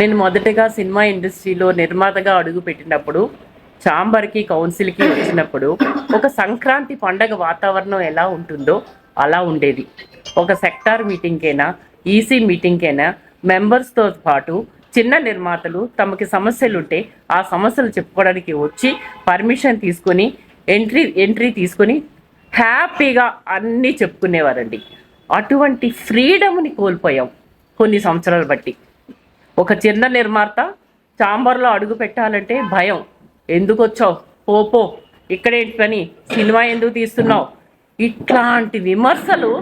నేను మొదటగా సినిమా ఇండస్ట్రీలో నిర్మాతగా అడుగుపెట్టినప్పుడు ఛాంబర్కి కౌన్సిల్కి వచ్చినప్పుడు ఒక సంక్రాంతి పండగ వాతావరణం ఎలా ఉంటుందో అలా ఉండేది. ఒక సెక్టార్ మీటింగ్కైనా ఈసీ మీటింగ్కైనా మెంబర్స్తో పాటు చిన్న నిర్మాతలు తమకి సమస్యలుంటే ఆ సమస్యలు చెప్పుకోవడానికి వచ్చి పర్మిషన్ తీసుకొని ఎంట్రీ తీసుకొని హ్యాపీగా అన్నీ చెప్పుకునేవారండి. అటువంటి ఫ్రీడమ్ని కోల్పోయాం కొన్ని సంవత్సరాలు బట్టి. ఒక చిన్న నిర్మాత ఛాంబర్లో అడుగు పెట్టాలంటే భయం. ఎందుకు వచ్చావు, పో ఇక్కడేంటి పని, సినిమా ఎందుకు తీస్తున్నావు, ఇట్లాంటి విమర్శలు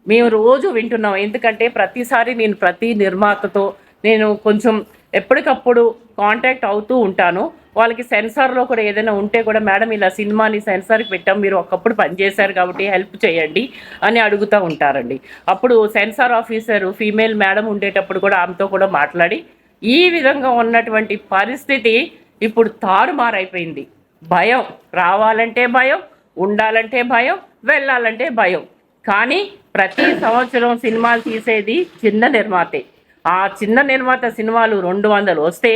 మేము రోజు వింటున్నాం. ఎందుకంటే ప్రతిసారి నేను ప్రతి నిర్మాతతో నేను కొంచెం ఎప్పటికప్పుడు కాంటాక్ట్ అవుతూ ఉంటాను. వాళ్ళకి సెన్సార్లో కూడా ఏదైనా ఉంటే కూడా, మేడం ఇలా సినిమాని సెన్సార్కి పెట్టాం, మీరు ఒకప్పుడు పనిచేశారు కాబట్టి హెల్ప్ చేయండి అని అడుగుతూ ఉంటారండి. అప్పుడు సెన్సార్ ఆఫీసరు ఫీమేల్ మేడం ఉండేటప్పుడు కూడా ఆమెతో కూడా మాట్లాడి ఈ విధంగా ఉన్నటువంటి పరిస్థితి ఇప్పుడు తారుమారైపోయింది. భయం, రావాలంటే భయం, ఉండాలంటే భయం, వెళ్ళాలంటే భయం. కానీ ప్రతి సంవత్సరం సినిమాలు తీసేది చిన్న నిర్మాతే. ఆ చిన్న నిర్మాత సినిమాలు 200 వస్తే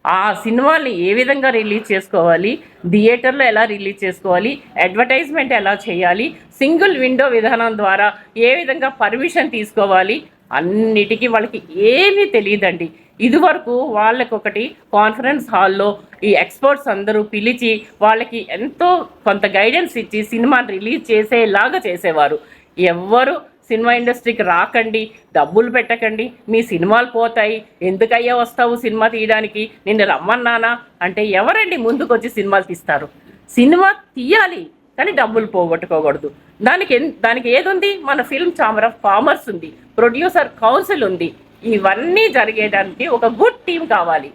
ఆ సినిమాని ఏ విధంగా రిలీజ్ చేసుకోవాలి, థియేటర్లో ఎలా రిలీజ్ చేసుకోవాలి, అడ్వర్టైజ్మెంట్ ఎలా చేయాలి, సింగిల్ విండో విధానం ద్వారా ఏ విధంగా పర్మిషన్ తీసుకోవాలి, అన్నిటికీ వాళ్ళకి ఏమీ తెలియదండి. ఇదివరకు వాళ్ళకి ఒకటి కాన్ఫరెన్స్ హాల్లో ఈ ఎక్స్పర్ట్స్ అందరూ పిలిచి వాళ్ళకి ఎంతో కొంత గైడెన్స్ ఇచ్చి సినిమాని రిలీజ్ చేసేలాగా చేసేవారు. ఎవ్వరు సినిమా ఇండస్ట్రీకి రాకండి, డబ్బులు పెట్టకండి, మీ సినిమాలు పోతాయి, ఎందుకయ్యా వస్తావు సినిమా తీయడానికి, నిన్ను రమ్మన్నానా అంటే ఎవరండి ముందుకు వచ్చి సినిమాలు తీస్తారు? సినిమా తీయాలి కానీ డబ్బులు పోగొట్టుకోకూడదు. దానికి ఏది ఉంది? మన ఫిల్మ్ ఛాంబర్ ఆఫ్ కామర్స్ ఉంది, ప్రొడ్యూసర్ కౌన్సిల్ ఉంది. ఇవన్నీ జరిగేదానికి ఒక గుడ్ టీం కావాలి.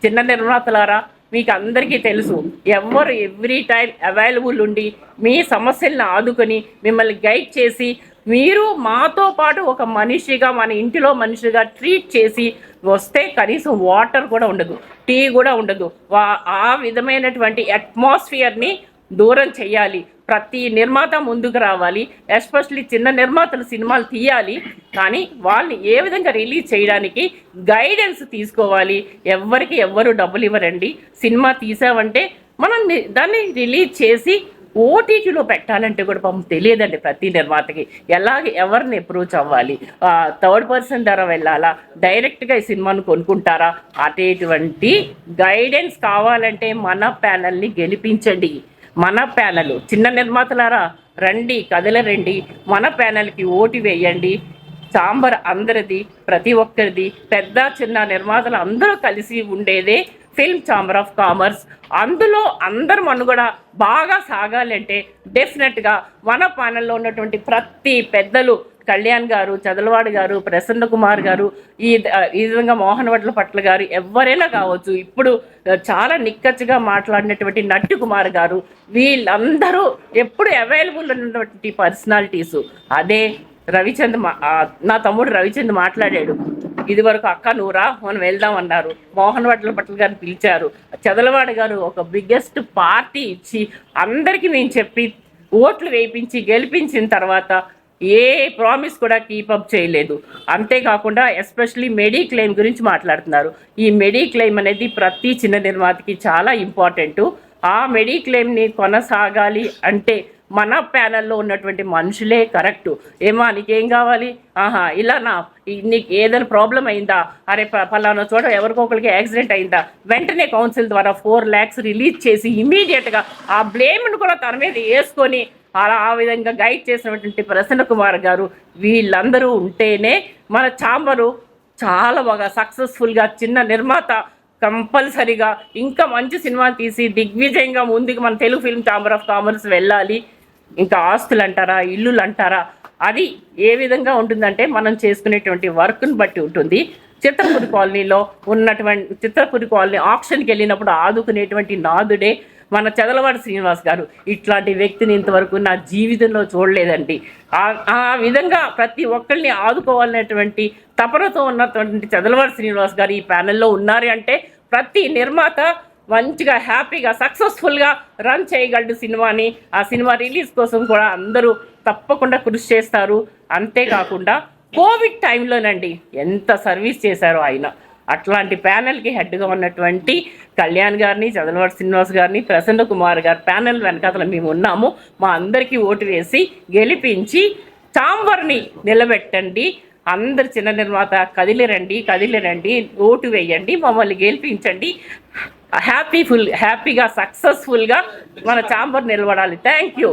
చిన్న నిర్మాతలారా, మీకు అందరికీ తెలుసు, ఎవరు ఎవ్రీ టైం అవైలబుల్ ఉండి మీ సమస్యలను ఆదుకొని మిమ్మల్ని గైడ్ చేసి, మీరు మాతో పాటు ఒక మనిషిగా మన ఇంటిలో మనిషిగా ట్రీట్ చేసి వస్తే కనీసం వాటర్ కూడా ఉండదు, టీ కూడా ఉండదు. ఆ విధమైనటువంటి అట్మాస్ఫియర్ని దూరం చేయాలి. ప్రతి నిర్మాత ముందుకు రావాలి. ఎస్పెషల్లీ చిన్న నిర్మాతలు సినిమాలు తీయాలి, కానీ వాళ్ళని ఏ విధంగా రిలీజ్ చేయడానికి గైడెన్స్ తీసుకోవాలి. ఎవ్వరు డబ్బులు ఇవ్వరండి. సినిమా తీసామంటే మనం దాన్ని రిలీజ్ చేసి ఓటీటీలో పెట్టాలంటే కూడా పాపం తెలియదండి ప్రతి నిర్మాతకి. ఎవరిని అప్రోచ్ అవ్వాలి, థర్డ్ పర్సన్ ద్వారా వెళ్ళాలా, డైరెక్ట్గా ఈ సినిమాను కొనుక్కుంటారా, అటువంటి గైడెన్స్ కావాలంటే మన ప్యానల్ని గెలిపించండి. మన ప్యానల్, చిన్న నిర్మాతలారా రండి, కదలరండి, మన ప్యానల్కి ఓటు వేయండి. ఛాంబర్ అందరిది, ప్రతి ఒక్కరిది, పెద్ద చిన్న నిర్మాతలు అందరూ కలిసి ఉండేదే ఫిల్మ్ ఛాంబర్ ఆఫ్ కామర్స్. అందులో అందరు మనుగడ బాగా సాగాలి అంటే డెఫినెట్గా మన ప్యానల్లో ప్రతి పెద్దలు, కళ్యాణ్ గారు, చదలవాడి గారు, ప్రసన్న కుమార్ గారు, ఈ విధంగా మోహన్ వడ్ల పట్ల గారు, ఎవరైనా కావచ్చు, ఇప్పుడు చాలా నిక్కచ్చిగా మాట్లాడినటువంటి నట్టు కుమార్ గారు, వీళ్ళందరూ ఎప్పుడు అవైలబుల్ ఉన్నటువంటి పర్సనాలిటీసు. అదే రవిచంద్, నా తమ్ముడు రవిచంద్ మాట్లాడాడు. ఇది వరకు అక్క నూరా మనం వెళ్దాం అన్నారు, మోహన్ వడ్ల పట్ల గారిని పిలిచారు, చదలవాడి గారు ఒక బిగ్గెస్ట్ పార్టీ ఇచ్చి అందరికీ మేము చెప్పి ఓట్లు వేయించి గెలిపించిన తర్వాత ఏ ప్రామిస్ కూడా కీపప్ చేయలేదు. అంతేకాకుండా ఎస్పెషలీ మెడిక్లెయిమ్ గురించి మాట్లాడుతున్నారు. ఈ మెడిక్లెయిమ్ అనేది ప్రతి చిన్న నిర్మాతకి చాలా ఇంపార్టెంటు. ఆ మెడిక్లెయిమ్ని కొనసాగాలి అంటే మన ప్యానల్లో ఉన్నటువంటి మనుషులే కరెక్టు. ఏమా నీకేం కావాలి, ఇలానా, నీకు ఏదైనా ప్రాబ్లం అయిందా, అరే పలానా చోట ఎవరికొకరికి యాక్సిడెంట్ అయిందా, వెంటనే కౌన్సిల్ ద్వారా 4 lakhs రిలీజ్ చేసి ఇమీడియట్గా ఆ బ్లేమ్ను కూడా తన మీద వేసుకొని ఆ విధంగా గైడ్ చేసినటువంటి ప్రసన్న కుమార్ గారు, వీళ్ళందరూ ఉంటేనే మన ఛాంబరు చాలా బాగా సక్సెస్ఫుల్గా చిన్న నిర్మాత కంపల్సరిగా ఇంకా మంచి సినిమాలు తీసి దిగ్విజయంగా ముందుకు మన Telugu film chamber of commerce వెళ్ళాలి. ఇంకా ఆస్తులు అంటారా, ఇల్లులు అంటారా, అది ఏ విధంగా ఉంటుందంటే మనం చేసుకునేటువంటి వర్క్ని బట్టి ఉంటుంది. చిత్రపురి కాలనీ ఆక్షన్కి వెళ్ళినప్పుడు ఆదుకునేటువంటి నాదుడే మన చదలవాడి శ్రీనివాస్ గారు. ఇట్లాంటి వ్యక్తిని ఇంతవరకు నా జీవితంలో చూడలేదండి. ఆ విధంగా ప్రతి ఒక్కరిని ఆదుకోవాలనేటువంటి తపనతో ఉన్నటువంటి చదలవాడి శ్రీనివాస్ గారు ఈ ప్యానెల్లో ఉన్నారు అంటే ప్రతి నిర్మాత మంచిగా హ్యాపీగా సక్సెస్ఫుల్గా రన్ చేయగలడు సినిమాని. ఆ సినిమా రిలీజ్ కోసం కూడా అందరూ తప్పకుండా కృషి చేస్తారు. అంతేకాకుండా కోవిడ్ టైంలోనండి ఎంత సర్వీస్ చేశారో ఆయన. అట్లాంటి ప్యానెల్కి హెడ్గా ఉన్నటువంటి కళ్యాణ్ గారిని, చదలవాడి శ్రీనివాస్ గారిని, ప్రసన్న కుమార్ గారి ప్యానెల్ వెనకాతల మేము ఉన్నాము. మా అందరికీ ఓటు వేసి గెలిపించి ఛాంబర్ని నిలబెట్టండి. అందరు చిన్న నిర్మాత కదిలిరండి, ఓటు వేయండి, మమ్మల్ని గెలిపించండి. హ్యాపీగా సక్సెస్ఫుల్గా మన ఛాంబర్ నిలబడాలి. Thank you.